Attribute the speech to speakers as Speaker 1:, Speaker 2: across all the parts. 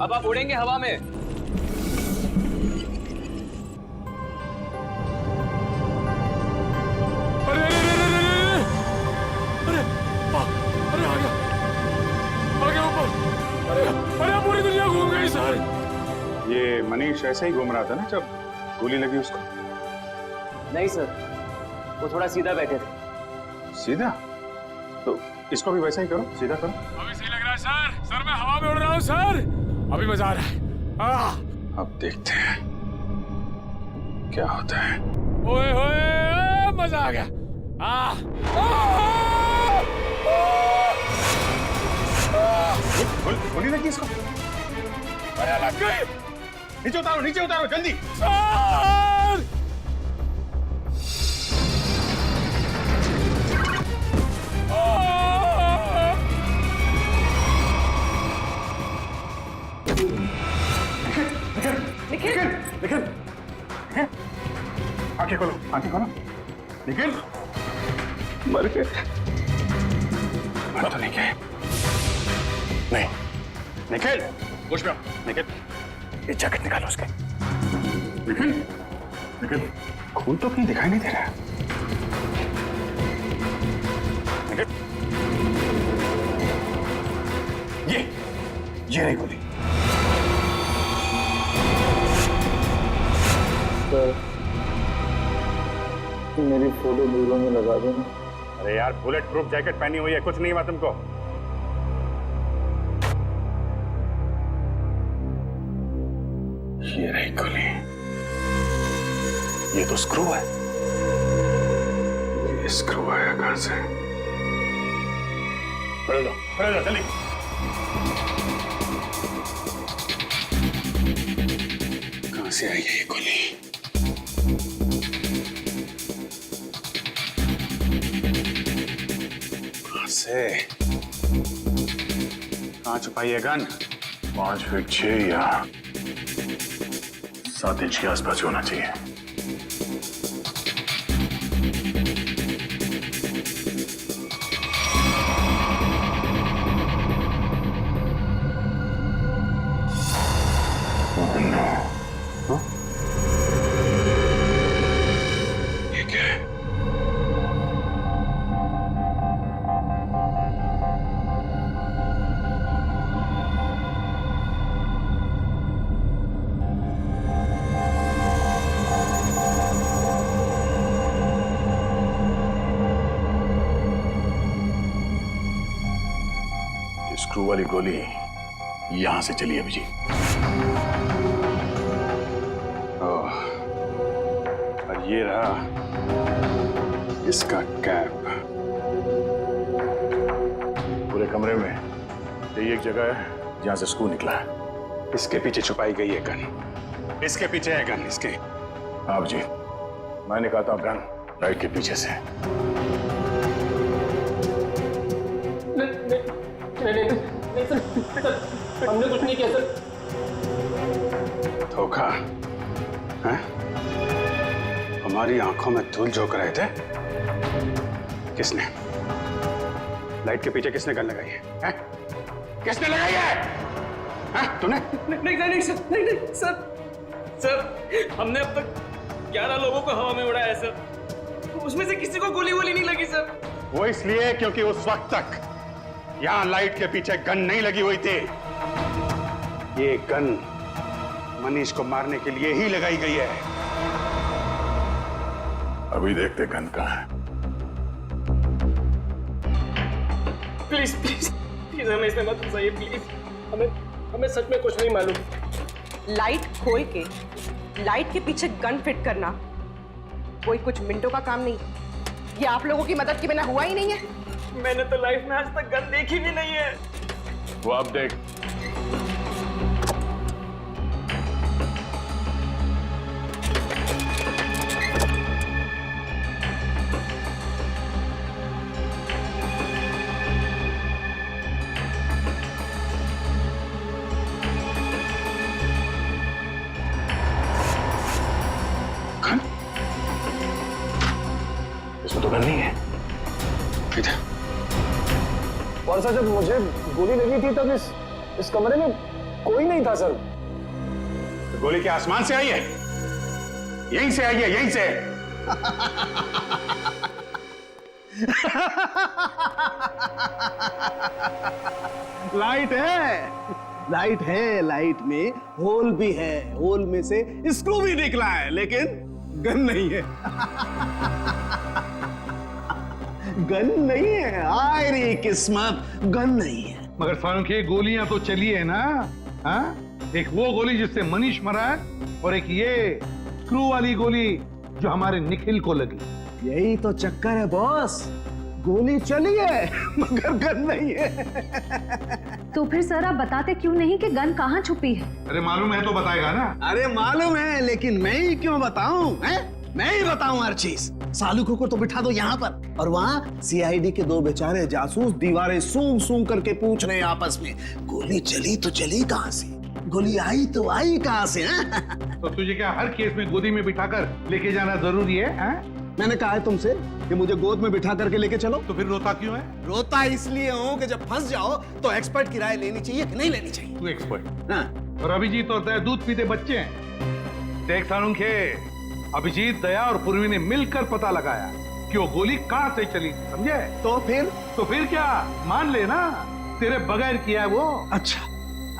Speaker 1: अब आप उड़ेंगे हवा में।
Speaker 2: अरे अरे अरे आ गया ऊपर। अरे पूरी दुनिया घूम गई सर।
Speaker 3: ये मनीष ऐसे ही घूम रहा था ना जब गोली लगी उसको?
Speaker 1: नहीं सर, वो थोड़ा सीधा बैठे थे।
Speaker 3: सीधा? तो इसको भी वैसा ही करो, सीधा करो।
Speaker 2: अभी सही लग रहा है सर। सर मैं हवा में उड़ रहा हूँ सर। अभी मजा आ रहा है।
Speaker 3: अब देखते हैं क्या होता है।
Speaker 2: ओए होए मजा आ गया।
Speaker 3: गोली लगी इसको।
Speaker 2: अरे लग गई।
Speaker 3: नीचे उतारो जल्दी।
Speaker 2: सर
Speaker 3: निखिल आंखें खोलो निखिल। मर गए? मर तो नहीं गए। नहीं निखिल, होश में आओ। निखिल ये जैकेट निकालो उसके। निखिल खून तो कहीं दिखाई नहीं दे रहा है। निखिल ये रही गोली।
Speaker 4: मेरी फोटो ब्यूरो में लगा देना।
Speaker 3: अरे यार बुलेट प्रूफ जैकेट पहनी हुई है, कुछ नहीं हुआ तुमको। ये रही गोली। ये तो स्क्रू है। ये स्क्रू आया कहां से? पकड़ लो जल्दी। कहां से आई है ये गोली? से कहां छुपाई है गन?
Speaker 5: 5 फीट 6 या 7 इंच के आसपास होना चाहिए।
Speaker 3: ये क्या है?
Speaker 5: स्क्रू वाली गोली यहां से चली है जी।
Speaker 3: ओह, और ये रहा इसका कैप।
Speaker 5: पूरे कमरे में यही एक जगह है जहां से स्क्रू निकला है।
Speaker 3: इसके पीछे छुपाई गई है गन। इसके पीछे है गन इसके।
Speaker 5: आप जी, मैं निकालता हूं गन लाइट के पीछे से।
Speaker 4: नहीं सर, हमने कुछ नहीं किया सर।
Speaker 3: धोखा है? हमारी आंखों में धूल झोंक रहे थे। किसने? लाइट के पीछे किसने गन लगाई है? किसने लगाई है? तूने?
Speaker 1: नहीं सर, हमने अब तक 11 लोगों को हवा में उड़ाया है सर। उसमें से किसी को गोली नहीं लगी सर।
Speaker 3: वो इसलिए क्योंकि उस वक्त तक यहां लाइट के पीछे गन नहीं लगी हुई थी। ये गन मनीष को मारने के लिए ही लगाई गई है।
Speaker 5: अभी देखते गन कहां है।
Speaker 4: प्लीज हमें इसमें मत फंसाइए प्लीज। हमें सच में कुछ नहीं मालूम।
Speaker 6: लाइट खोल के लाइट के पीछे गन फिट करना कोई कुछ मिनटों का काम नहीं। ये आप लोगों की मदद के बिना हुआ ही नहीं है।
Speaker 4: मैंने तो लाइफ में आज तक गन देखी भी नहीं है।
Speaker 5: वो आप देख। इसमें तो गन नहीं है।
Speaker 4: और सर जब मुझे गोली लगी थी तब इस कमरे में कोई नहीं था सर।
Speaker 3: तो गोली क्या आसमान से आई है? यहीं से आई है, यहीं से।
Speaker 7: लाइट है, लाइट है, लाइट में होल भी है, होल में से स्क्रू भी निकला है, लेकिन गन नहीं है। गन नहीं है, आय रे किस्मत, गन नहीं है।
Speaker 8: मगर सालुंखे गोलियां तो चली है ना? हाँ? एक वो गोली जिससे मनीष मरा है और एक ये स्क्रू वाली गोली जो हमारे निखिल को लगी।
Speaker 7: यही तो चक्कर है बॉस, गोली चली है मगर गन नहीं है।
Speaker 9: तो फिर सर आप बताते क्यों नहीं कि गन कहाँ छुपी है?
Speaker 8: अरे मालूम है तो बताएगा ना।
Speaker 7: अरे मालूम है, लेकिन मैं ही क्यों बताऊं? मैं ही बताऊं हर चीज। सालुखों को तो बिठा दो यहाँ पर, और वहाँ सीआईडी के दो बेचारे जासूस दीवारें सूंघ सूंघ करके पूछ रहे हैं आपस में, गोली चली तो चली कहाँ से, गोली आई तो आई कहाँ से?
Speaker 8: तो तुझे क्या हर केस में गोदी में बिठाकर लेके जाना जरूरी है?
Speaker 7: मैंने कहा है तुमसे कि मुझे गोद में बिठा करके लेके चलो।
Speaker 8: तो फिर रोता क्यों है?
Speaker 7: रोता इसलिए हूँ कि जब फंस जाओ तो एक्सपर्ट की राय लेनी चाहिए कि नहीं लेनी चाहिए।
Speaker 8: तू एक्सपर्ट
Speaker 7: हाँ।
Speaker 8: और अभिजीत होता है दूध पीते बच्चे हैं। देख सालुंखे, अभिजीत, दया और पूर्वी ने मिलकर पता लगाया कि वो गोली कहां से चली, समझे?
Speaker 7: तो फिर
Speaker 8: क्या मान लेना, तेरे बगैर किया है वो।
Speaker 7: अच्छा,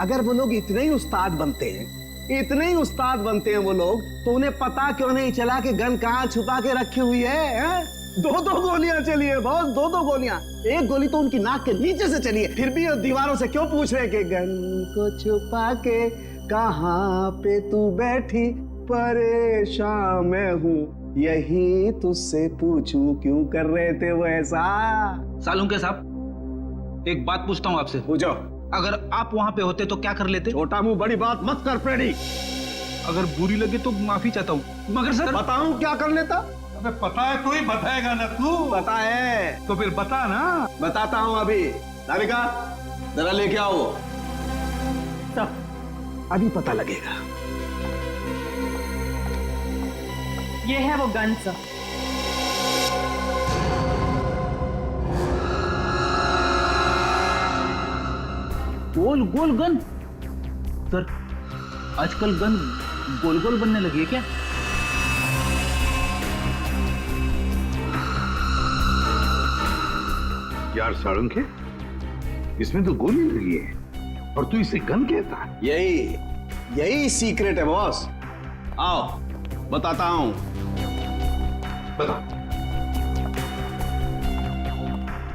Speaker 7: अगर वो लोग इतने ही उस्ताद बनते हैं, इतने ही उस्ताद बनते हैं वो लोग, तो उन्हें पता क्यों नहीं चला कि गन कहाँ छुपा के रखी हुई है? दो गोलियां चली है बॉस, दो गोलियां। एक गोली तो उनकी नाक के नीचे से चली है, फिर भी दीवारों से क्यों पूछ रहे कि गन को छुपा के कहाँ पे तू बैठी, परेशान मैं हूँ, यही तुझसे पूछूं क्यों कर रहे थे वो ऐसा?
Speaker 10: सालुंखे साहब, एक बात पूछता हूँ आपसे।
Speaker 7: पूछो।
Speaker 10: अगर आप वहां पे होते तो क्या कर लेते?
Speaker 7: छोटा मुंह बड़ी बात मत कर प्रेडी।
Speaker 10: अगर बुरी लगे तो माफी चाहता हूँ, मगर सर
Speaker 7: बताऊं क्या कर लेता?
Speaker 8: अबे पता है तो ही बताएगा ना तू।
Speaker 7: पता है
Speaker 8: तो फिर बता ना।
Speaker 7: बताता हूँ अभी। राधिका जरा लेके आओ। अभी पता लगेगा।
Speaker 6: ये है वो गन सर।
Speaker 10: गोल गोल गन? सर आजकल गन गोल गोल बनने लगी है क्या?
Speaker 8: यार सालुंखे, इसमें तो गोली लगी है और तू इसे गन कहता है?
Speaker 7: यही सीक्रेट है बॉस। आओ बताता हूं।
Speaker 8: बता।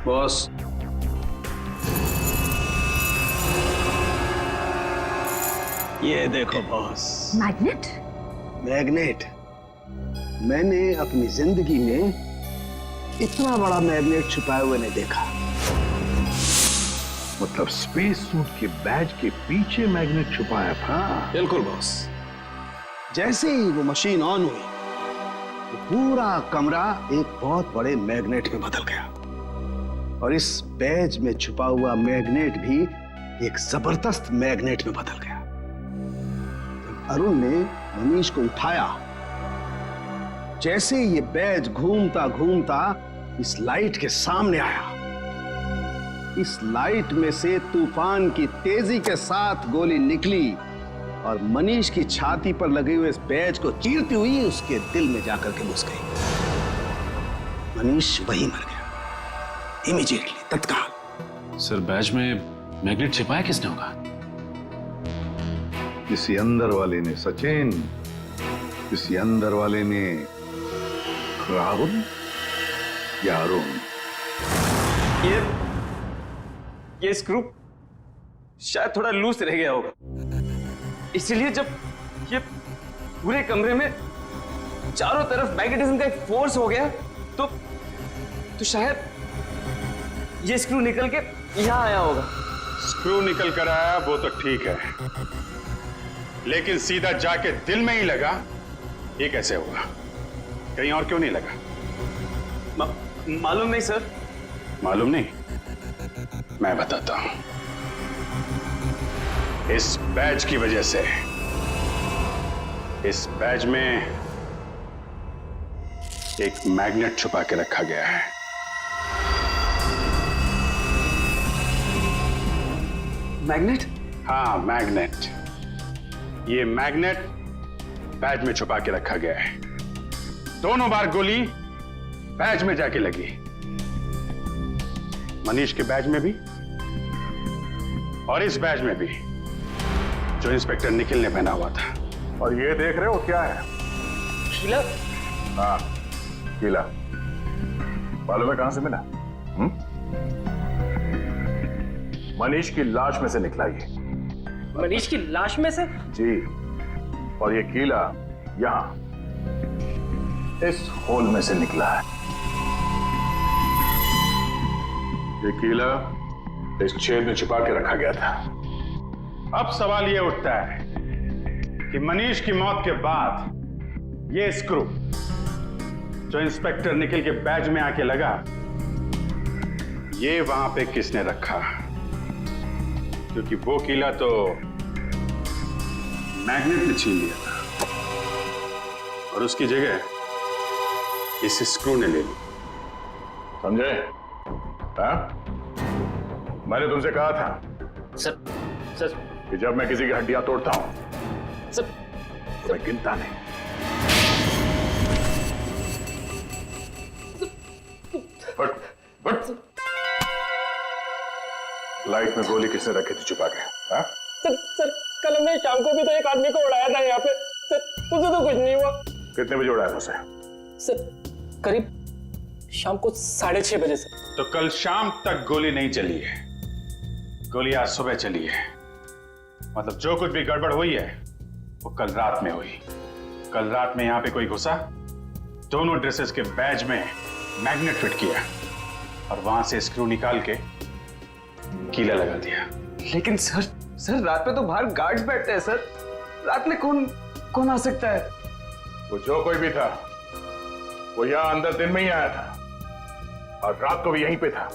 Speaker 7: बॉस, ये देखो बॉस,
Speaker 9: मैग्नेट?
Speaker 7: मैग्नेट। मैंने अपनी जिंदगी में इतना बड़ा मैग्नेट छुपाए हुए नहीं देखा।
Speaker 8: मतलब स्पेस सूट के बैज के पीछे मैग्नेट छुपाया था?
Speaker 7: बिल्कुल बॉस। जैसे ही वो मशीन ऑन हुई, तो पूरा कमरा एक बहुत बड़े मैग्नेट में बदल गया, और इस बैज में छुपा हुआ मैग्नेट भी एक जबरदस्त मैग्नेट में बदल गया। जब अरुण ने मनीष को उठाया, जैसे ये बैज घूमता घूमता इस लाइट के सामने आया, इस लाइट में से तूफान की तेजी के साथ गोली निकली और मनीष की छाती पर लगे हुए इस बैज को चीरती हुई उसके दिल में जाकर के घुस गई। मनीष वहीं मर गया, इमीडिएटली, तत्काल।
Speaker 2: सर, बैज में मैग्नेट छिपाया किसने होगा?
Speaker 8: किसी अंदर वाले ने सचिन, किसी अंदर वाले ने राहुल या अरुण।
Speaker 1: ये स्क्रू शायद थोड़ा लूज रह गया होगा, इसलिए जब ये पूरे कमरे में चारों तरफ मैग्नेटिज्म का एक फोर्स हो गया तो शायद ये स्क्रू निकल के यहां आया होगा।
Speaker 3: स्क्रू निकल कर आया वो तो ठीक है, लेकिन सीधा जाके दिल में ही लगा, ये कैसे हुआ? कहीं और क्यों नहीं लगा?
Speaker 1: मालूम नहीं सर।
Speaker 3: मालूम नहीं? मैं बताता हूं। इस बैज की वजह से, इस बैज में एक मैग्नेट छुपा के रखा गया है।
Speaker 1: मैग्नेट?
Speaker 3: हाँ, मैग्नेट। ये मैग्नेट बैज में छुपा के रखा गया है। दोनों बार गोली बैज में जाके लगी, मनीष के बैज में भी और इस बैज में भी जो इंस्पेक्टर निखिल ने पहना हुआ था।
Speaker 5: और ये देख रहे हो क्या है?
Speaker 4: कीला?
Speaker 5: हाँ, कीला। मालूम है कहां से मिला? मनीष की लाश में से निकला ये।
Speaker 4: मनीष की लाश में से?
Speaker 5: जी, और ये कीला यहां इस होल में से निकला है। ये कीला इस छेद में छुपा के रखा गया था।
Speaker 3: अब सवाल यह उठता है कि मनीष की मौत के बाद ये स्क्रू जो इंस्पेक्टर निखिल के बैज में आके लगा, ये वहां पे किसने रखा? क्योंकि वो कीला तो मैग्नेट ने छीन लिया था और उसकी जगह इस स्क्रू ने ले ली।
Speaker 5: समझे? हाँ? मैंने तुमसे कहा था
Speaker 4: सर
Speaker 5: कि जब मैं किसी की हड्डियां तोड़ता हूं
Speaker 4: सर
Speaker 5: तो मैं गिनता नहीं। बट लाइट में गोली किसने रखी थी छुपा के? हाँ?
Speaker 4: सर कल हमने शाम को भी तो एक आदमी को उड़ाया था यहाँ पे। सर उसे तो कुछ नहीं हुआ।
Speaker 5: कितने बजे उड़ाया था उसे?
Speaker 4: सर करीब शाम को 6:30 बजे से।
Speaker 3: तो कल शाम तक गोली नहीं चली है, गोली आज सुबह चली है। मतलब जो कुछ भी गड़बड़ हुई है वो कल रात में हुई। कल रात में यहां पे कोई घुसा, दोनों ड्रेसेस के बैज में मैग्नेट फिट किया और वहां से स्क्रू निकाल के कीला लगा दिया।
Speaker 1: लेकिन सर रात में तो बाहर गार्ड्स बैठते हैं सर, रात में कौन आ सकता है?
Speaker 5: वो जो कोई भी था वो यहां अंदर दिन में ही आया था और रात को भी यहीं पे था,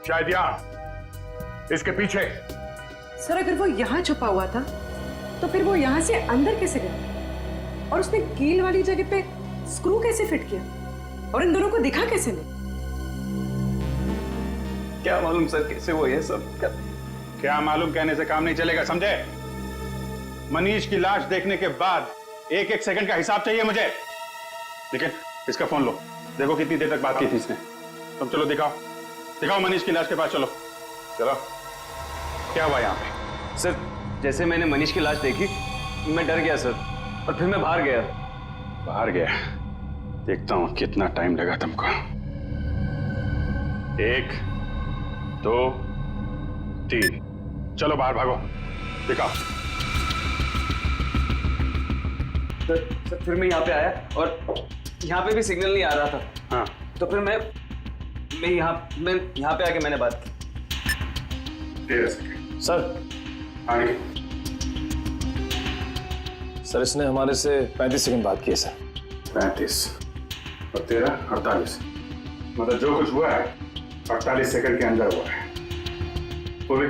Speaker 5: शायद यहां इसके पीछे।
Speaker 6: सर अगर वो यहाँ छुपा हुआ था तो फिर वो यहाँ से अंदर कैसे गया? और उसने कील वाली जगह पे स्क्रू कैसे फिट किया? और इन दोनों को दिखा कैसे नहीं?
Speaker 1: क्या मालूम सर कैसे वो ये सब
Speaker 3: क्या मालूम कहने से काम नहीं चलेगा, समझे? मनीष की लाश देखने के बाद एक एक सेकंड का हिसाब चाहिए मुझे। लेकिन इसका फोन लो, देखो कितनी देर तक बात की थी इसने। तुम चलो दिखाओ मनीष की लाश के पास चलो। क्या हुआ यहाँ पे?
Speaker 1: सर जैसे मैंने मनीष की लाश देखी मैं डर गया सर, और फिर मैं बाहर गया।
Speaker 3: देखता हूं कितना टाइम लगा तुमको। 1 2 3, चलो बाहर भागो, दिखाओ।
Speaker 1: सर फिर मैं यहाँ पे आया और यहाँ पे भी सिग्नल नहीं आ रहा था।
Speaker 3: हाँ,
Speaker 1: तो फिर मैं यहाँ पे आके मैंने बात की।
Speaker 3: 13 सेकंड।
Speaker 2: सर
Speaker 3: आगे।
Speaker 2: सर इसने हमारे से 35 सेकंड बात की है सर।
Speaker 3: 35 और 13 48, मतलब जो कुछ हुआ है 48 सेकंड के अंदर हुआ है। पूर्वी,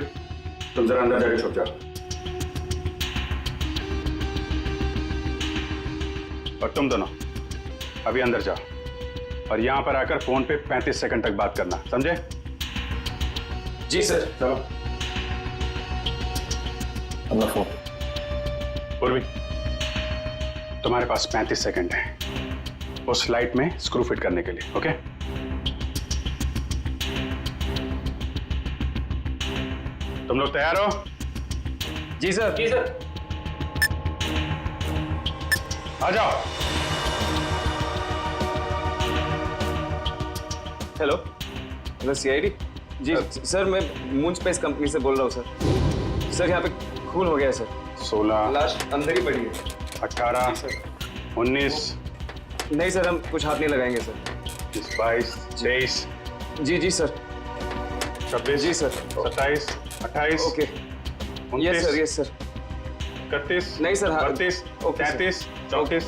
Speaker 3: तुम जरा अंदर जाके छुप जाओ। और तुम दोनों अभी अंदर जाओ और यहां पर आकर फोन पे 35 सेकंड तक बात करना, समझे?
Speaker 1: जी सर।
Speaker 3: चलो।
Speaker 2: अपना फोन।
Speaker 3: पूर्वी, तुम्हारे पास 35 सेकंड है उस लाइट में स्क्रू फिट करने के लिए, ओके? तुम लोग तैयार हो?
Speaker 1: जी सर।
Speaker 3: आ जाओ।
Speaker 1: हेलो सीआईडी जी। सर मैं मून स्पेस कंपनी से बोल रहा हूँ सर। यहाँ पे खून हो गया है सर।
Speaker 3: 16,
Speaker 1: लाश अंदर ही पड़ी है।
Speaker 3: 18, 19,
Speaker 1: नहीं सर हम कुछ हाथ नहीं लगाएंगे सर।
Speaker 3: 22, 23,
Speaker 1: जी सर।
Speaker 3: 26,
Speaker 1: जी सर।
Speaker 3: 27, 28,
Speaker 1: ओके।
Speaker 3: 29,
Speaker 1: yes sir.
Speaker 3: 31,
Speaker 1: नहीं सर, हाँ।
Speaker 3: 32,
Speaker 1: ओके, सर।
Speaker 3: 33, 34,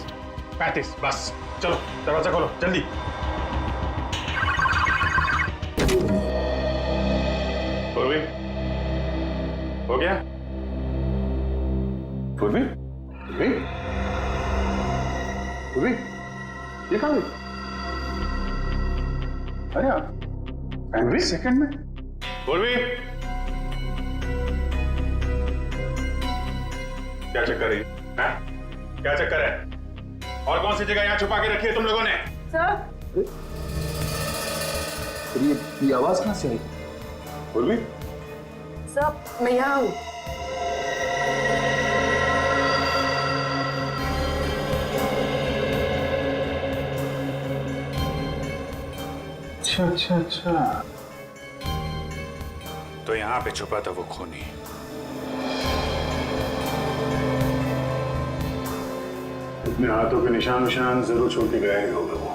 Speaker 3: 35, बस चलो दरवाजा खोलो जल्दी। पूर्वी, हो गया? पूर्वी, देखा भी? अरे आप 35 सेकंड में? पूर्वी, क्या चक्कर है? क्या चक्कर है? और कौन सी जगह यहाँ छुपा के रखी है तुम लोगों ने?
Speaker 6: सर
Speaker 10: ये आवाज कहाँ से आई?
Speaker 3: उर्मी,
Speaker 6: सर मैं यहाँ हूँ।
Speaker 3: अच्छा अच्छा अच्छा, तो यहाँ पे छुपा था वो खूनी। अपने हाथों के निशान जरूर छोड़ के गया ही होगा वो।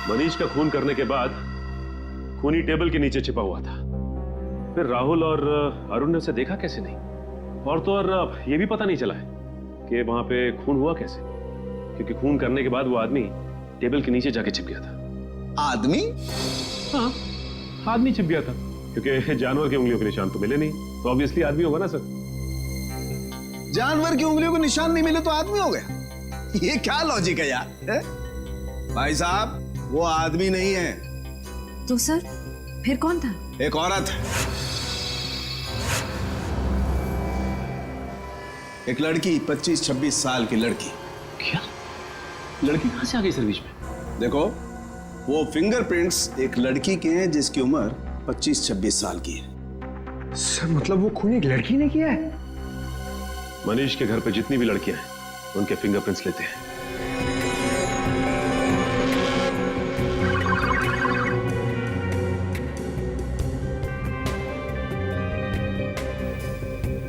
Speaker 11: मनीष का खून करने के बाद खूनी टेबल के नीचे छिपा हुआ था। फिर राहुल और अरुण ने उसे देखा कैसे नहीं, और तो और ये भी पता नहीं चला है कि वहां पे खून हुआ कैसे, क्योंकि खून करने के बाद वो आदमी टेबल के नीचे जाके छिप गया था।
Speaker 7: आदमी?
Speaker 11: हाँ, आदमी छिप गया था, क्योंकि जानवर की उंगलियों के निशान तो मिले नहीं, तो ऑब्वियसली आदमी होगा ना सर।
Speaker 7: जानवर की उंगलियों के निशान नहीं मिले तो आदमी हो गया? ये क्या लॉजिक है यार? है? भाई साहब, वो आदमी नहीं है।
Speaker 9: तो सर फिर कौन था?
Speaker 7: एक औरत, एक लड़की, 25-26 साल की लड़की।
Speaker 11: क्या? लड़की कहां से आ गई सर बीच में?
Speaker 7: देखो, वो फिंगरप्रिंट्स एक लड़की के हैं जिसकी उम्र 25-26 साल की है।
Speaker 3: सर मतलब वो खून एक लड़की ने किया है?
Speaker 11: मनीष के घर पे जितनी भी लड़कियां हैं, उनके फिंगरप्रिंट्स लेते हैं।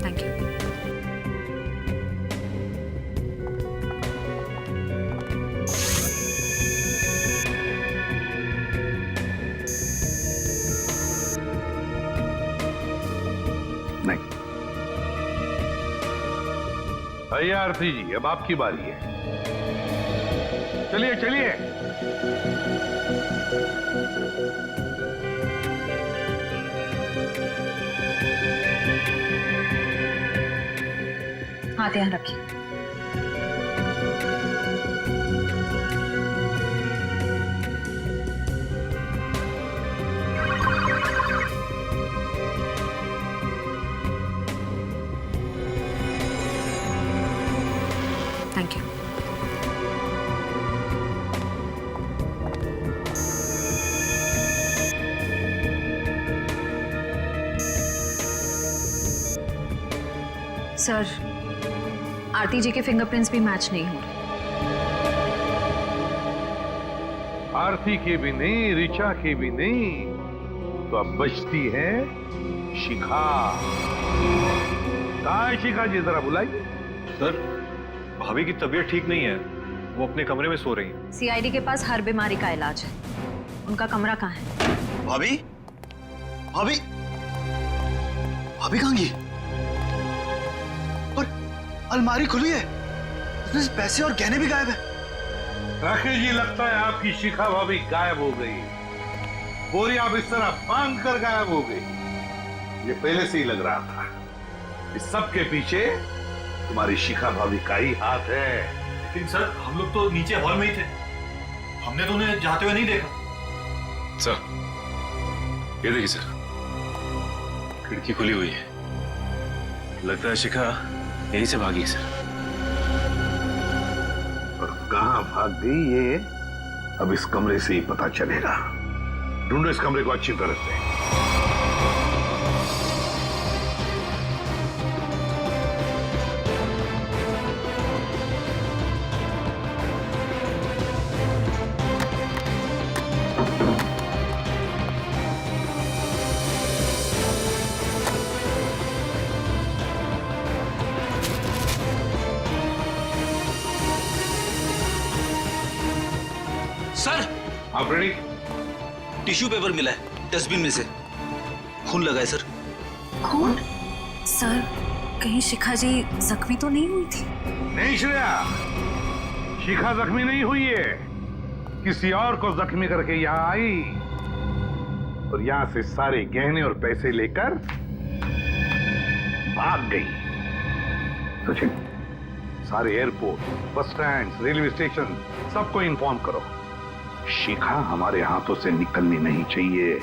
Speaker 9: Thank you.
Speaker 8: नहीं। भैया आरती जी, अब आपकी बारी है। चलिए चलिए।
Speaker 9: हाथ यहाँ रखिए। Thank you. सर, आरती जी के फिंगरप्रिंट्स भी मैच नहीं हो रहे।
Speaker 8: आरती के भी नहीं, ऋचा के भी नहीं, तो अब बचती है शिखा। कहाँ है शिखा जी? जरा बुलाइए।
Speaker 11: सर, भाभी की तबीयत ठीक नहीं है, वो अपने कमरे में सो रही हैं।
Speaker 9: सीआईडी के पास हर बीमारी का इलाज है। उनका कमरा कहाँ है?
Speaker 7: भाभी? भाभी? भाभी कहाँ गई? और अलमारी खुली है, उसमें से पैसे और गहने भी गायब है।
Speaker 8: राकेश जी, लगता है आपकी शिखा भाभी गायब हो गई। बोरिया बिस्तर बांध कर गायब हो गई। ये पहले से ही लग रहा था। इस सब के पीछे तुम्हारी शिखा भाभी का ही हाथ है।
Speaker 2: लेकिन सर, हम लोग तो नीचे हॉल में ही थे, हमने तो उन्हें जाते हुए नहीं देखा।
Speaker 11: सर, ये देखिए सर, खिड़की खुली हुई है। लगता है शिखा यहीं से भागी है सर।
Speaker 8: और कहां भाग गई ये अब इस कमरे से ही पता चलेगा। ढूंढो इस कमरे को अच्छी तरह से।
Speaker 10: सर,
Speaker 8: आप रेडी?
Speaker 10: टिश्यू पेपर मिला है डस्टबिन में से। खून लगा है सर।
Speaker 9: खून? सर, कहीं शिखा जी जख्मी तो नहीं हुई थी?
Speaker 8: नहीं श्रेया, शिखा जख्मी नहीं हुई है। किसी और को जख्मी करके यहाँ आई और यहाँ से सारे गहने और पैसे लेकर भाग गई। सचिन, सारे airport, bus stand, railway station सबको इन्फॉर्म करो, शिखा हमारे हाथों से निकलनी नहीं चाहिए।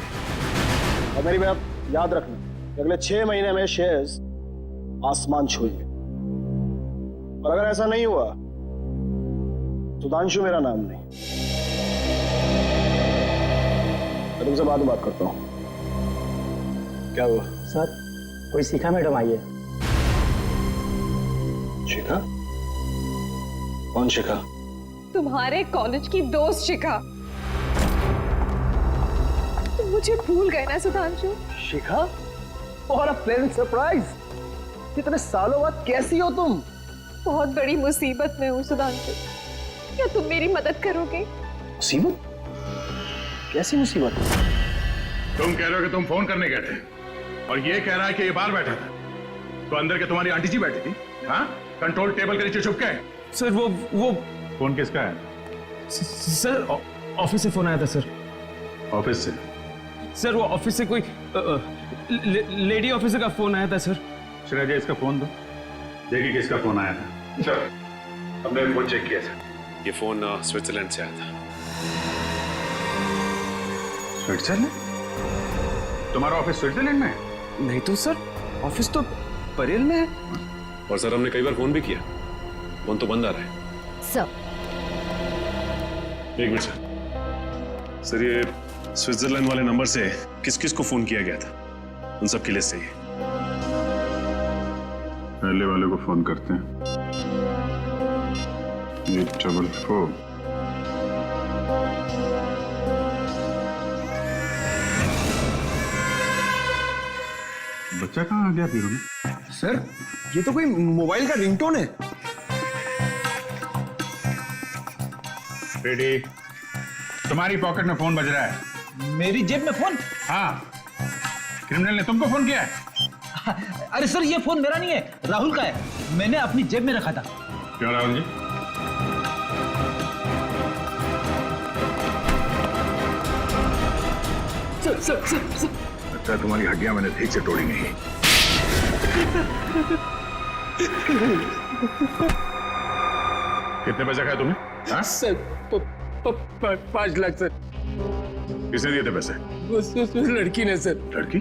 Speaker 12: और मेरी बात याद रखना, अगले 6 महीने में शेयर्स आसमान छूएंगे, और अगर ऐसा नहीं हुआ सुधांशु मेरा नाम नहीं। मैं तुमसे बाद में बात करता हूं। क्या हुआ?
Speaker 4: सर कोई शिखा मैडम आई है।
Speaker 12: शिखा? कौन शिखा?
Speaker 6: तुम्हारे कॉलेज की दोस्त शिखा। तुम मुझे भूल गए ना सुधांशु?
Speaker 12: शिखा? और अ प्लेजेंट सरप्राइज। इतने सालों बाद कैसी हो तुम?
Speaker 6: बहुत बड़ी मुसीबत में हूँ सुधांशु, क्या तुम मेरी मदद करोगे?
Speaker 12: मुसीबत? कैसी मुसीबत?
Speaker 5: तुम कह रहे हो कि तुम फोन करने गए थे और ये कह रहा है कि ये बाहर बैठा था, तो अंदर के तुम्हारी आंटी जी बैठी थी, हाँ? कंट्रोल टेबल के नीचे छुप के।
Speaker 1: सर वो
Speaker 5: फोन किसका है?
Speaker 1: सर ऑफिस से फोन आया था सर।
Speaker 5: ऑफिस से?
Speaker 1: सर वो ऑफिस से कोई लेडी ऑफिसर का फोन आया था सर।
Speaker 5: श्रेया जी, इसका फोन दो, देखिए किसका फोन आया था। सर हमने फोन चेक किया सर।
Speaker 11: ये फोन स्विट्जरलैंड से आया था।
Speaker 5: स्विट्जरलैंड? तुम्हारा ऑफिस स्विट्जरलैंड में है?
Speaker 1: नहीं तो सर, ऑफिस तो परेल में है।
Speaker 11: और सर हमने कई बार फोन भी किया, फोन तो बंद आ रहा है।
Speaker 9: सर
Speaker 11: एक मिनट सर, ये स्विट्जरलैंड वाले नंबर से किस किस को फोन किया गया था, उन सब की लिस्ट चाहिए।
Speaker 5: पहले वाले को फोन करते हैं, 844। बच्चा कहाँ आ गया फिर?
Speaker 12: सर ये तो कोई मोबाइल का रिंगटोन है।
Speaker 5: रेडी? तुम्हारी पॉकेट में फोन बज रहा है।
Speaker 10: मेरी जेब में फोन?
Speaker 5: हाँ, क्रिमिनल ने तुमको फोन किया है।
Speaker 10: अरे सर ये फोन मेरा नहीं है, राहुल का है, मैंने अपनी जेब में रखा था।
Speaker 5: क्यों राहुल जी?
Speaker 4: सर
Speaker 5: अच्छा, तुम्हारी हड्डियां मैंने ठीक से तोड़ी नहीं। कितने पैसे खाए तुमने? हाँ?
Speaker 4: Sir 5 lakh sir.
Speaker 5: किसने दिए थे पैसे?
Speaker 4: लड़की ने सर।
Speaker 5: लड़की?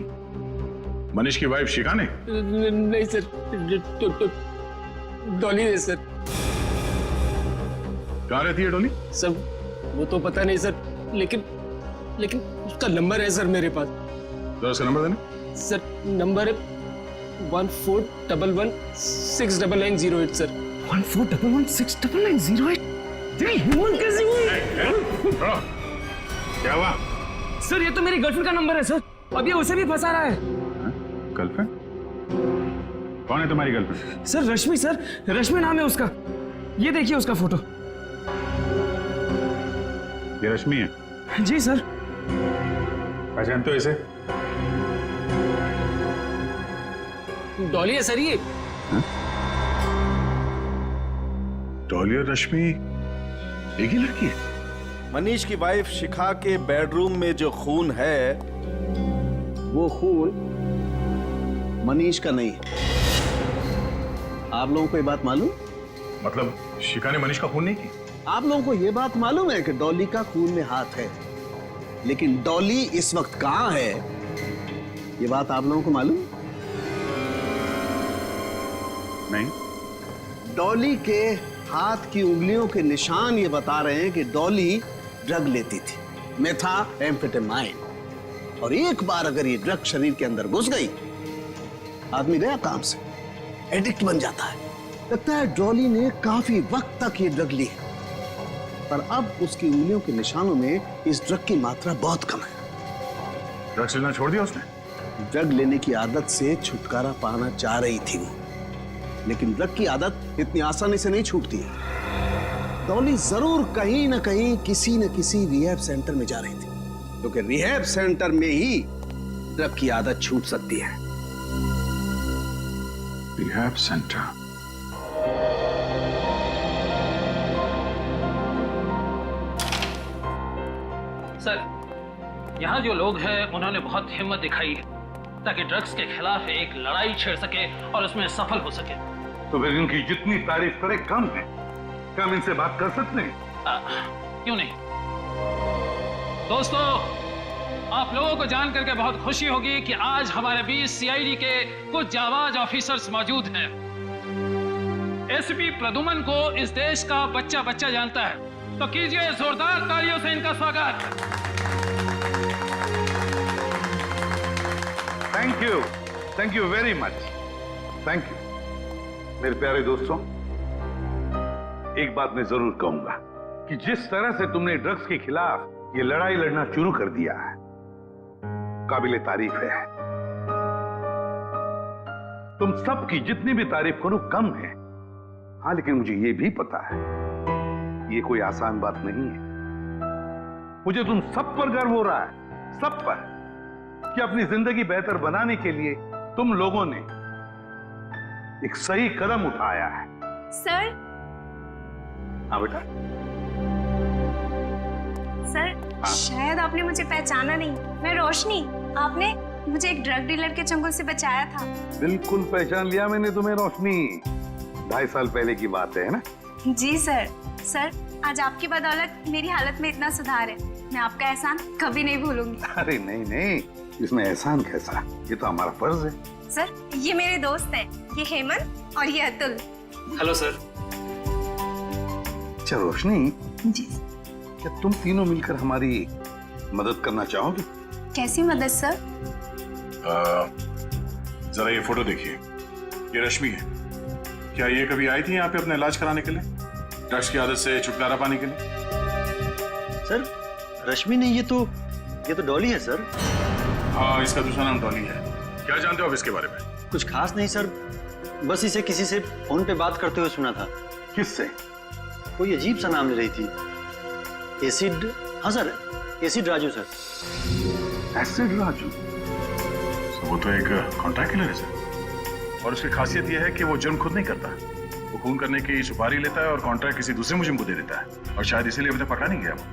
Speaker 5: मनीष की वाइफ शिखा ने?
Speaker 4: नहीं सर, डॉली ने सर।
Speaker 5: कहाँ रहती है डॉली?
Speaker 4: सर वो तो पता नहीं सर, लेकिन उसका नंबर है सर मेरे पास।
Speaker 5: तो उसका नंबर देना।
Speaker 4: सर नंबर है 1411699908 सर।
Speaker 1: 1411699908? तेरी हिम्मत कैसे हुई?
Speaker 5: क्या हुआ?
Speaker 1: सर ये तो मेरी गर्लफ्रेंड का नंबर है सर, अब ये उसे भी फंसा रहा है।
Speaker 5: गर्लफ्रेंड? कौन है तुम्हारी गर्लफ्रेंड?
Speaker 1: सर रश्मि, सर रश्मि नाम है उसका, ये देखिए उसका फोटो।
Speaker 5: ये रश्मि है?
Speaker 1: जी सर।
Speaker 5: पहचानते हो इसे?
Speaker 4: डॉली है सर ये।
Speaker 5: डॉली और रश्मि एक ही लड़की है?
Speaker 12: मनीष की वाइफ शिखा के बेडरूम में जो खून है, वो खून मनीष का नहीं है। आप लोगों को ये बात मालूम?
Speaker 5: मतलब शिखा ने मनीष का खून नहीं किया?
Speaker 7: आप लोगों को ये बात मालूम है कि डॉली का खून में हाथ है, लेकिन डॉली इस वक्त कहां है, ये बात आप लोगों को मालूम?
Speaker 5: नहीं।
Speaker 7: डॉली के हाथ की उंगलियों के निशान ये बता रहे हैं कि डॉली ड्रग लेती थी, मेथाम्फेटामाइन, और एक बार अगर ये ड्रग शरीर के अंदर घुस गई, आदमी गया काम से, एडिक्ट बन जाता है। लगता है डॉली ने काफी वक्त तक ये ड्रग ली है, पर अब उसकी उंगलियों के निशानों में इस ड्रग की मात्रा बहुत कम है।
Speaker 5: ड्रग्स लेना छोड़ दिया उसने?
Speaker 7: ड्रग लेने की आदत से छुटकारा पाना चाह रही थी वो, लेकिन ड्रग की आदत इतनी आसानी से नहीं छूटती है। डॉली जरूर कहीं ना कहीं किसी न किसी रिहैब सेंटर में जा रही थी, क्योंकि रिहैब सेंटर में ही ड्रग की आदत छूट सकती है।
Speaker 5: Rehab centre?
Speaker 10: सर यहाँ जो लोग हैं उन्होंने बहुत हिम्मत दिखाई है, ताकि ड्रग्स के खिलाफ एक लड़ाई छेड़ सके और उसमें सफल हो सके।
Speaker 8: तो फिर इनकी जितनी तारीफ करे कम है। क्या हम इनसे बात कर सकते हैं?
Speaker 10: क्यों नहीं? दोस्तों, आप लोगों को जान करके बहुत खुशी होगी कि आज हमारे बीच सीआईडी के कुछ जाबाज ऑफिसर्स मौजूद हैं। एसपी प्रदुमन को इस देश का बच्चा बच्चा जानता है, तो कीजिए जोरदार तालियों से इनका स्वागत।
Speaker 8: Thank you very much. Thank you. मेरे प्यारे दोस्तों, एक बात मैं जरूर कहूंगा कि जिस तरह से तुमने ड्रग्स के खिलाफ ये लड़ाई लड़ना शुरू कर दिया है, काबिले तारीफ है। तुम सबकी जितनी भी तारीफ करो कम है। हाँ, लेकिन मुझे ये भी पता है ये कोई आसान बात नहीं है। मुझे तुम सब पर गर्व हो रहा है, सब पर, कि अपनी जिंदगी बेहतर बनाने के लिए तुम लोगों ने एक सही कदम उठाया है।
Speaker 9: सर।
Speaker 8: हाँ बेटा।
Speaker 9: सर, शायद आपने मुझे पहचाना नहीं। मैं रोशनी, आपने मुझे एक ड्रग डीलर के चंगुल से बचाया था।
Speaker 8: बिल्कुल पहचान लिया मैंने तुम्हें रोशनी। 2.5 साल पहले की बात है ना?
Speaker 9: जी सर। सर, आज आपकी बदौलत मेरी हालत में इतना सुधार है, मैं आपका एहसान कभी नहीं भूलूंगी।
Speaker 8: अरे नहीं नहीं, इसमें एहसान कैसा, ये तो हमारा फर्ज है।
Speaker 9: सर, ये मेरे दोस्त हैं, ये हेमंत और ये अतुल।
Speaker 1: Hello sir.
Speaker 8: अच्छा रोशनी,
Speaker 9: जी।
Speaker 8: क्या तुम तीनों मिलकर हमारी मदद करना चाहोगे?
Speaker 9: कैसी मदद सर?
Speaker 5: जरा ये फोटो देखिए, ये रश्मि है। क्या ये कभी आई थी यहाँ पे अपना इलाज कराने के लिए, ड्रग्स की आदत से छुटकारा पाने के लिए?
Speaker 12: सर, रश्मि नहीं, ये तो डॉली है सर।
Speaker 5: हाँ, इसका दूसरा नाम डॉली है। क्या जानते हो आप इसके बारे में?
Speaker 12: कुछ खास नहीं सर, बस इसे किसी से फोन पे बात करते हुए सुना था।
Speaker 8: किससे?
Speaker 12: कोई अजीब सा नाम ले रही थी। एसिड, हाँ sir, acid Raju sir.
Speaker 8: Acid Raju?
Speaker 5: वो तो एक कॉन्ट्रैक्ट किलर है सर, और उसकी खासियत यह है कि वो जुर्म खुद नहीं करता। वो खून करने की सुपारी लेता है और कॉन्ट्रैक्ट किसी दूसरे मुजरिम को दे देता है, और शायद इसीलिए अभी तक पकड़ा नहीं गया वो।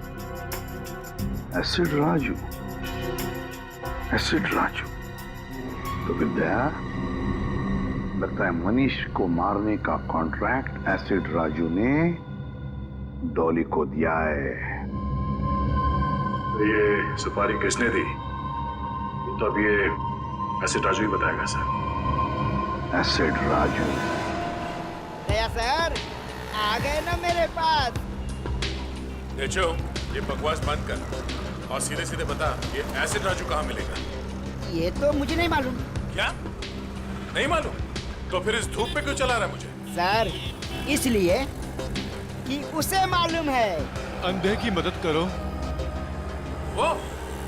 Speaker 8: Acid Raju, acid Raju. तो फिर दया, लगता है मनीष को मारने का कॉन्ट्रैक्ट एसिड राजू ने डॉली को दिया है।
Speaker 5: तो ये सुपारी किसने दी, तो अब ये एसिड राजू ही बताएगा सर।
Speaker 8: एसिड राजू।
Speaker 13: दया सर, आ गए ना मेरे पास।
Speaker 5: देखो, ये बकवास बंद कर और सीधे सीधे बता, ये एसिड राजू कहाँ मिलेगा?
Speaker 13: ये तो मुझे नहीं मालूम।
Speaker 5: क्या नहीं मालूम? तो फिर इस धूप पे क्यों चला रहा है मुझे?
Speaker 13: सर, इसलिए कि उसे मालूम है।
Speaker 2: अंधे की मदद करो।
Speaker 5: वो?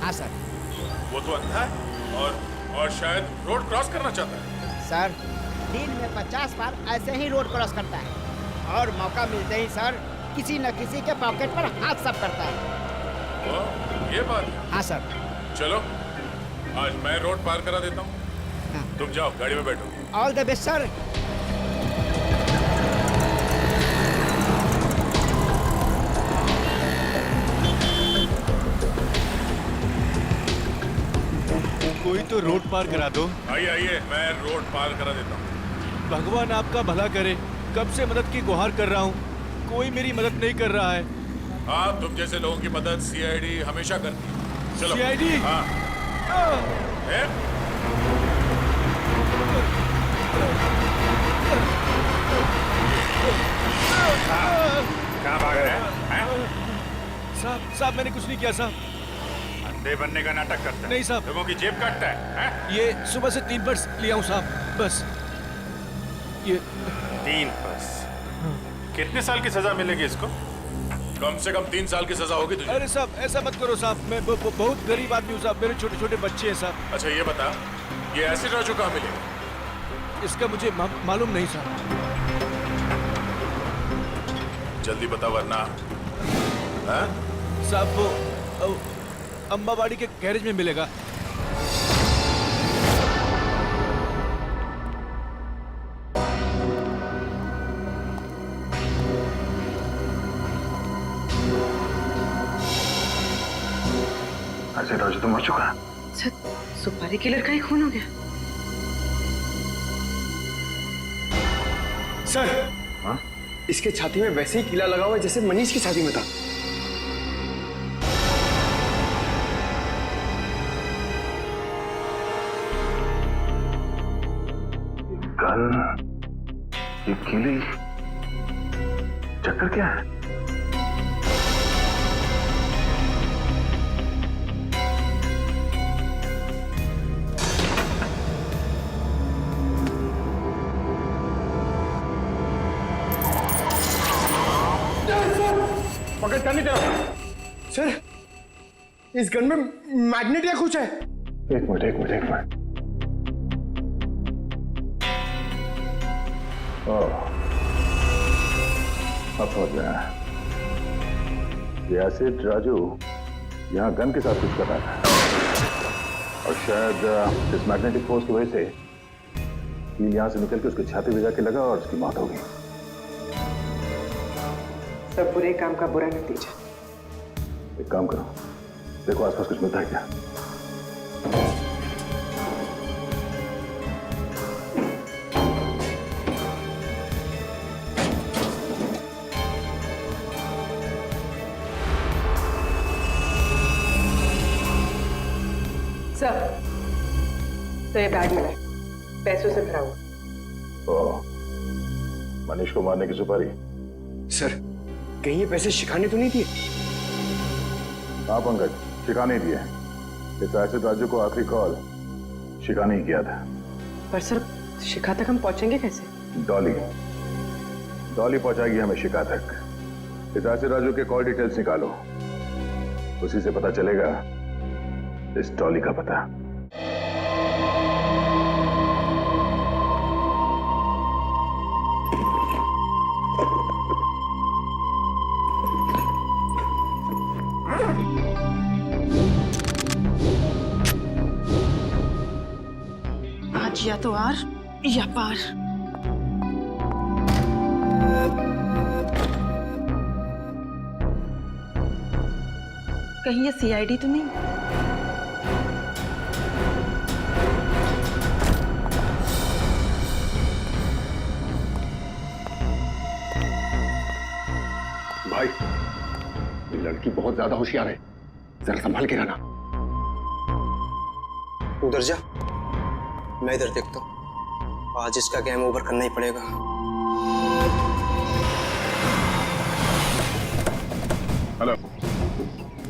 Speaker 13: हाँ सर।
Speaker 5: वो तो अंधा है और शायद रोड क्रॉस करना चाहता है।
Speaker 13: सर, दिन में 50 बार ऐसे ही रोड क्रॉस करता है, और मौका मिलते ही सर किसी न किसी के पॉकेट पर हाथ साफ करता है।
Speaker 5: वो ये बात है?
Speaker 13: हाँ सर।
Speaker 5: चलो, आज मैं रोड पार करा देता हूँ।
Speaker 13: हाँ।
Speaker 5: तुम जाओ, गाड़ी में बैठो।
Speaker 13: All the best sir.
Speaker 2: कोई तो रोड पार करा दो।
Speaker 5: आइए आइए, मैं रोड पार करा देता हूँ।
Speaker 2: भगवान आपका भला करे, कब से मदद की गुहार कर रहा हूँ, कोई मेरी मदद नहीं कर रहा है।
Speaker 5: हाँ, तुम जैसे लोगों की मदद सीआईडी हमेशा करती है। चलो।
Speaker 2: सीआईडी?
Speaker 5: हाँ। कहाँ भाग रहे हैं?
Speaker 2: साहब मैंने कुछ नहीं किया साहब।
Speaker 5: अंधे बनने का नाटक करता है?
Speaker 2: नहीं साहब।
Speaker 5: लोगों की जेब काटता है?
Speaker 2: ये सुबह से 3 पर्स लिया हूँ साहब, बस ये
Speaker 5: 3 पर्स? कितने साल की सजा मिलेगी इसको? कम से कम 3 साल की सजा होगी तुझे।
Speaker 2: अरे साहब ऐसा मत करो साहब, मैं बहुत गरीब आदमी हूँ साहब, मेरे छोटे छोटे बच्चे हैं साहब।
Speaker 5: अच्छा ये बता, ये एसिड राजू कहाँ मिलेगा?
Speaker 2: इसका मुझे मालूम नहीं साहब।
Speaker 5: जल्दी बता वरना।
Speaker 2: साहब वो अंबावाड़ी के गैरेज में मिलेगा।
Speaker 5: एसिड राजू तो मर चुका है।
Speaker 6: सर, सुपारी किलर का ही खून हो गया।
Speaker 12: सर,
Speaker 5: हाँ?
Speaker 12: इसके छाती में वैसे ही कीला लगा हुआ है जैसे मनीष की छाती में था।
Speaker 5: गन, ये कीली, चक्कर क्या है?
Speaker 12: पकड़ कर नहीं तेरा। सर, इस गन में मैग्नेट या कुछ है।
Speaker 5: एक मिनट। अब समझ गया। ये एसिड राजू यहाँ गन के साथ कुछ कर रहा था और शायद इस मैग्नेटिक फोर्स की वजह से कील यहाँ से निकल के उसकी छाती में जाके लगा और उसकी मौत हो गई।
Speaker 6: सब बुरे काम का बुरा नतीजा।
Speaker 5: एक काम करो, देखो आसपास कुछ मिलता है क्या।
Speaker 6: सर, तो ये बैग मिला है, पैसों से भरा हुआ।
Speaker 5: ओह, मनीष को मारने की सुपारी।
Speaker 12: सर, कहीं ये पैसे शिखाने तो नहीं दिए?
Speaker 5: हाँ पंकज, शिकाने दिए। इस एसिड राजू को आखिरी कॉल शिकाने ही किया था।
Speaker 6: पर सर, शिखा तक हम पहुंचेंगे कैसे?
Speaker 5: डॉली पहुंचाएगी हमें शिका तक। इस एसिड राजू के कॉल डिटेल्स निकालो, उसी से पता चलेगा इस डॉली का पता।
Speaker 14: आज या तो आर या पार। कहीं ये सीआईडी तो नहीं?
Speaker 3: भाई, ये लड़की बहुत ज्यादा होशियार है, जरा संभाल के रहना।
Speaker 15: उधर जा, मैं इधर देखता हूँ। आज इसका गेम ओवर करना ही पड़ेगा।
Speaker 5: हेलो,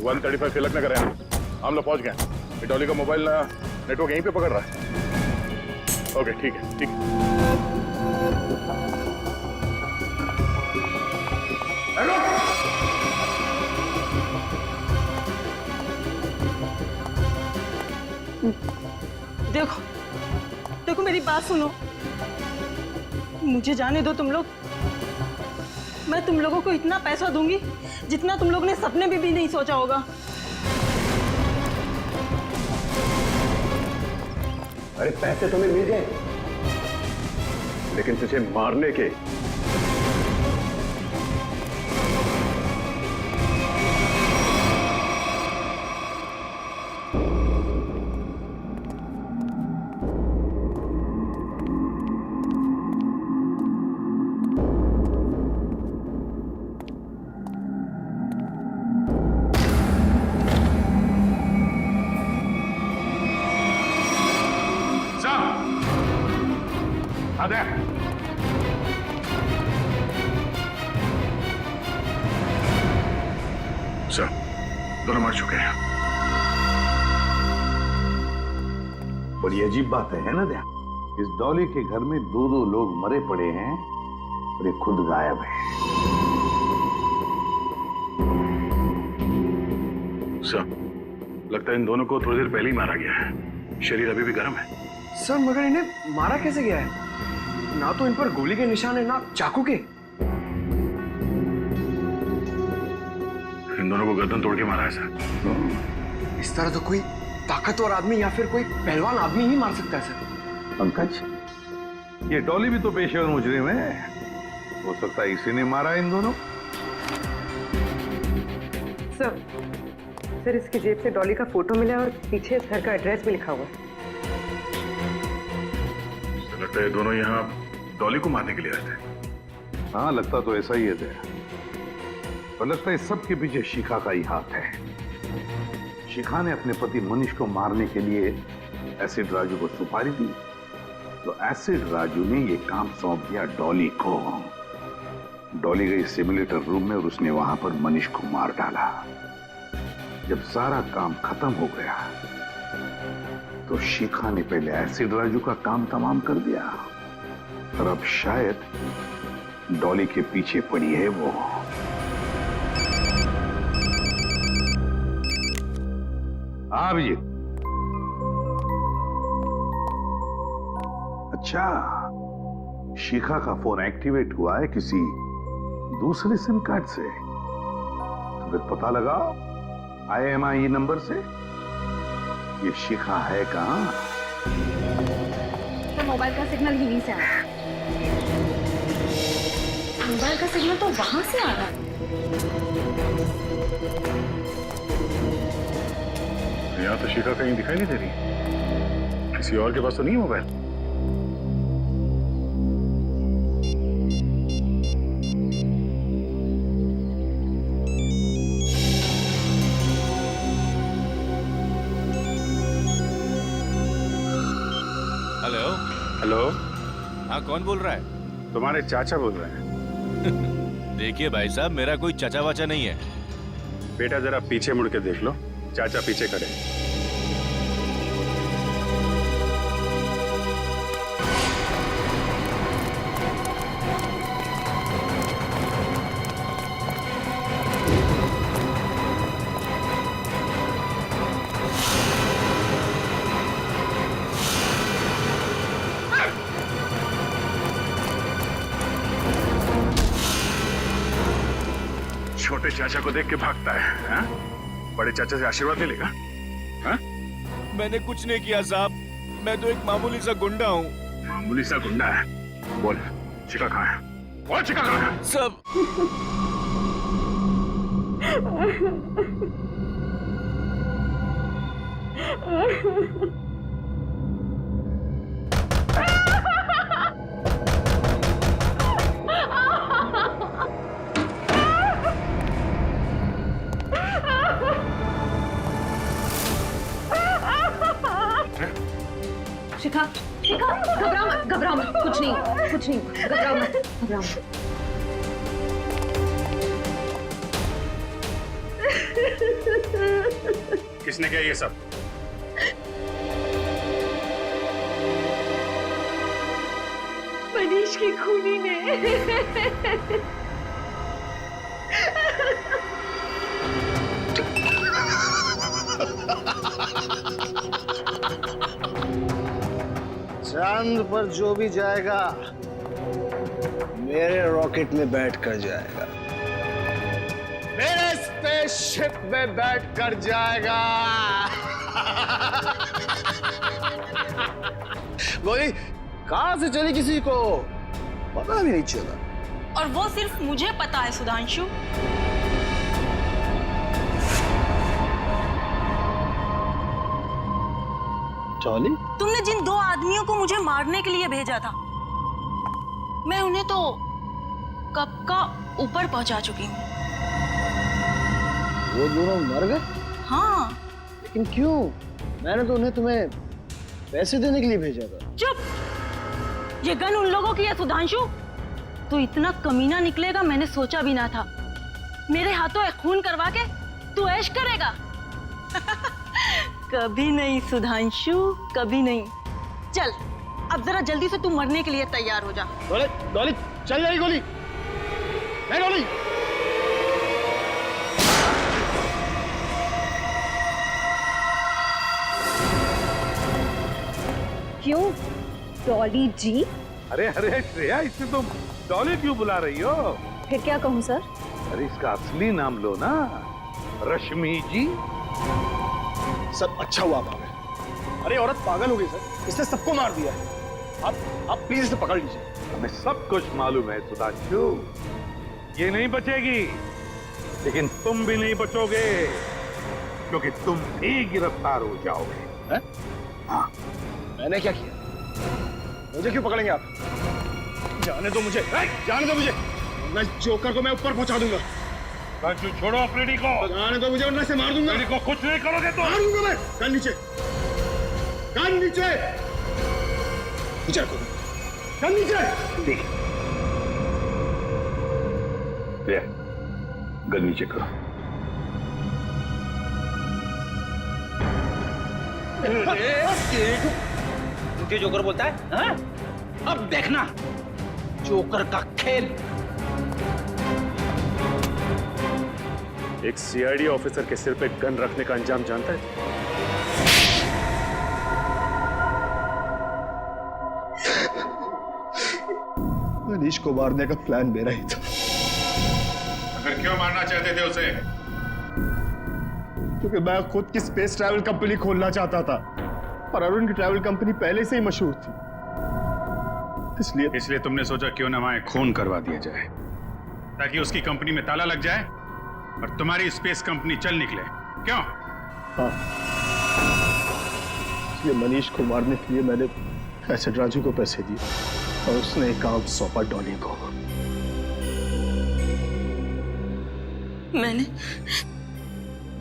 Speaker 5: 135 तिलक नगर है, हम लोग पहुंच गए। ये डॉली का मोबाइल नेटवर्क यहीं पे पकड़ रहा है। ओके, ठीक है।
Speaker 14: देखो मेरी बात सुनो, मुझे जाने दो तुम लोग। मैं तुम लोगों को इतना पैसा दूंगी जितना तुम लोग ने सपने में भी नहीं सोचा होगा।
Speaker 3: अरे पैसे तुम्हें मिल गए, लेकिन तुझे मारने के
Speaker 5: सर, दोनों मर चुके हैं।
Speaker 8: बड़ी अजीब बात है ना दया? इस डॉली के घर में दो लोग मरे पड़े हैं और ये खुद गायब है।
Speaker 5: सर, लगता है इन दोनों को थोड़ी देर पहले ही मारा गया है। शरीर अभी भी गर्म है।
Speaker 12: सर, मगर इन्हें मारा कैसे गया है? ना तो इन पर गोली के निशान है, ना चाकू के।
Speaker 5: इन दोनों को गर्दन तोड़ के मारा है सर।
Speaker 12: इस तरह तो कोई ताकतवर आदमी या फिर कोई पहलवान आदमी ही मार सकता है सर।
Speaker 8: पंकज, ये डॉली भी तो पेशेवर मुजरिम है, हो सकता है इसी ने मारा इन दोनों।
Speaker 6: सर इसकी जेब से डॉली का फोटो मिला और पीछे इस घर का एड्रेस भी लिखा हुआ है।
Speaker 5: लगता है दोनों यहाँ डॉली को मारने के लिए आए थे।
Speaker 8: हाँ, लगता तो ऐसा ही है दे। पर लगता है सब के पीछे शिखा का ही हाथ है। शिखा ने अपने पति मनीष को मारने के लिए एसिड राजू को सुपारी दी, तो एसिड राजू ने ये काम सौंप दिया डॉली को। डॉली गई सिमुलेटर रूम में और उसने वहां पर मनीष को मार डाला। जब सारा काम खत्म हो गया तो शिखा ने पहले एसिड राजू का काम तमाम कर दिया और अब शायद डॉली के पीछे पड़ी है वो। हाँ अभिजीत। अच्छा, शिखा का फोन एक्टिवेट हुआ है किसी दूसरे सिम कार्ड से, तो फिर पता लगा IMEI नंबर से ये शिखा है कहां?
Speaker 9: तो मोबाइल का सिग्नल यहीं से आ रहा है। मोबाइल का सिग्नल तो वहां से आ रहा है।
Speaker 5: यहाँ तो शिखा कहीं दिखाई नहीं दे रही। किसी और के पास तो नहीं है मोबाइल।
Speaker 3: Hello hello.
Speaker 16: हाँ, कौन बोल रहा है?
Speaker 3: तुम्हारे चाचा बोल रहे हैं।
Speaker 16: देखिए भाई साहब, मेरा कोई चाचा वाचा नहीं है।
Speaker 3: बेटा जरा पीछे मुड़ के देख लो, चाचा पीछे खड़े।
Speaker 5: छोटे चाचा को देख के भागता है, हाँ? बड़े चाचा से आशीर्वाद ले लेगा, हाँ?
Speaker 16: मैंने कुछ नहीं किया साहब, मैं तो एक मामूली सा गुंडा हूँ।
Speaker 5: मामूली सा गुंडा है? बोल, शिखा कहाँ है? बोल, शिखा कहाँ है?
Speaker 16: सब
Speaker 9: शिखा, शिखा, घबराओ मत, घबराओ मत, कुछ नहीं, घबराओ मत, घबराओ मत।
Speaker 3: किसने किया ये सब?
Speaker 9: मनीष की खूनी ने।
Speaker 7: चांद पर जो भी जाएगा मेरे रॉकेट में बैठ कर जाएगा, मेरे स्पेसशिप में बैठ कर जाएगा। गोली कहां से चली किसी को पता भी नहीं चला।
Speaker 14: और वो सिर्फ मुझे पता है सुधांशु।
Speaker 7: चौली,
Speaker 14: तुमने जिन दो आदमियों को मुझे मारने के लिए भेजा था, मैं उन्हें तो कब का ऊपर पहुंचा चुकी हूँ।
Speaker 7: वो दोनों मर गए?
Speaker 14: हाँ।
Speaker 7: लेकिन क्यों? मैंने तो उन्हें तुम्हें पैसे देने के लिए भेजा था।
Speaker 14: चुप! ये गन उन लोगों की है सुधांशु। तू इतना कमीना निकलेगा मैंने सोचा भी ना था। मेरे हाथों एक खून करवा के तू ऐश करेगा। कभी नहीं सुधांशु, कभी नहीं। चल अब जरा जल्दी से तू मरने के लिए तैयार हो जा।
Speaker 12: डॉली, डॉली, चल जाएगी गोली। नहीं डॉली।
Speaker 9: क्यों डॉली जी?
Speaker 8: अरे अरे श्रेया, इसे तुम डॉली क्यों बुला रही हो?
Speaker 9: फिर क्या कहूँ सर?
Speaker 8: अरे इसका असली नाम लो ना, रश्मि जी।
Speaker 12: सब अच्छा हुआ बाबा। अरे औरत पागल हो गई सर, इसने सबको मार दिया है। आप प्लीज इसे पकड़ लीजिए।
Speaker 8: हमें सब कुछ मालूम है सुधांशु, ये नहीं बचेगी, लेकिन तुम भी नहीं बचोगे। क्योंकि तुम भी गिरफ्तार हो जाओगे।
Speaker 12: हैं?
Speaker 8: हाँ।
Speaker 12: मैंने क्या किया? मुझे क्यों पकड़ेंगे आप? जाने दो मुझे, जाने दो मुझे। मैं जोकर को मैं ऊपर पहुंचा दूंगा।
Speaker 8: छोड़ो अफ्रीदी को।
Speaker 12: जाने दो मुझे, वरना से मार दूंगा।
Speaker 8: अफ्रीदी को कुछ नहीं करोगे तो
Speaker 12: मार दूंगा मैं। गन नीचे, गन नीचे, नीचे रखो, गन नीचे।
Speaker 8: ठीक है, गन नीचे करो।
Speaker 17: मुझे जोकर बोलता है, हाँ? अब देखना जोकर का खेल।
Speaker 11: एक सीआईडी ऑफिसर के सिर पे गन रखने का अंजाम जानता है?
Speaker 12: मनीष को मारने का प्लान मेरा ही था।
Speaker 5: फिर क्यों मारना चाहते थे उसे?
Speaker 12: क्योंकि मैं खुद की स्पेस ट्रैवल कंपनी खोलना चाहता था और अरुण की ट्रैवल कंपनी पहले से ही मशहूर थी।
Speaker 5: इसलिए तुमने सोचा क्यों न वहां खून करवा दिया जाए ताकि उसकी कंपनी में ताला लग जाए और तुम्हारी स्पेस कंपनी चल निकले। क्यों?
Speaker 12: हाँ, ये मनीष को मारने के लिए मैंने एसिड राजू को पैसे दिए और उसने एक काम सौंपा डॉली को।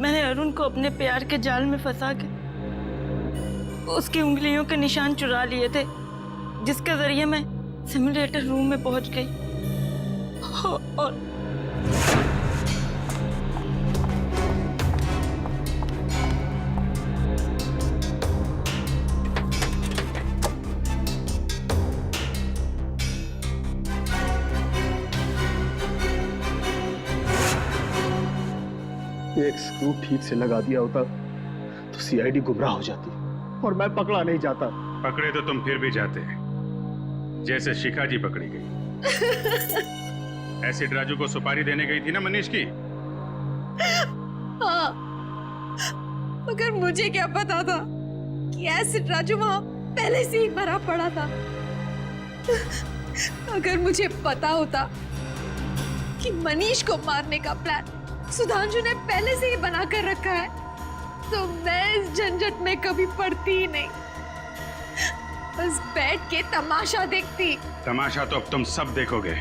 Speaker 14: मैंने अरुण को अपने प्यार के जाल में फंसा के उसकी उंगलियों के निशान चुरा लिए थे, जिसके जरिए मैं सिमुलेटर रूम में पहुंच गई और
Speaker 12: एक स्क्रू ठीक से लगा दिया होता तो सीआईडी गुमराह हो जाती और मैं पकड़ा नहीं जाता।
Speaker 5: पकड़े तो तुम फिर भी जाते, जैसे शिखा जी पकड़ी गई। एसिड राजू को सुपारी देने गई थी ना मनीष की?
Speaker 6: हाँ, मगर मुझे क्या पता था कि एसिड राजू वहां पहले से ही भरा पड़ा था। अगर मुझे पता होता कि मनीष को मारने का प्लान सुधांशु ने पहले से ही बना कर रखा है, तो मैं इस झंझट में कभी पड़ती ही नहीं। बस बैठ के तमाशा देखती।
Speaker 5: तमाशा तो अब तुम सब देखोगे,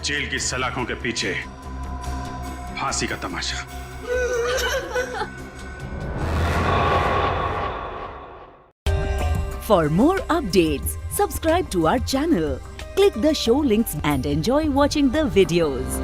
Speaker 5: जेल की सलाखों के पीछे फांसी का तमाशा।
Speaker 18: For more updates, subscribe to our channel, click the show links and enjoy watching the videos.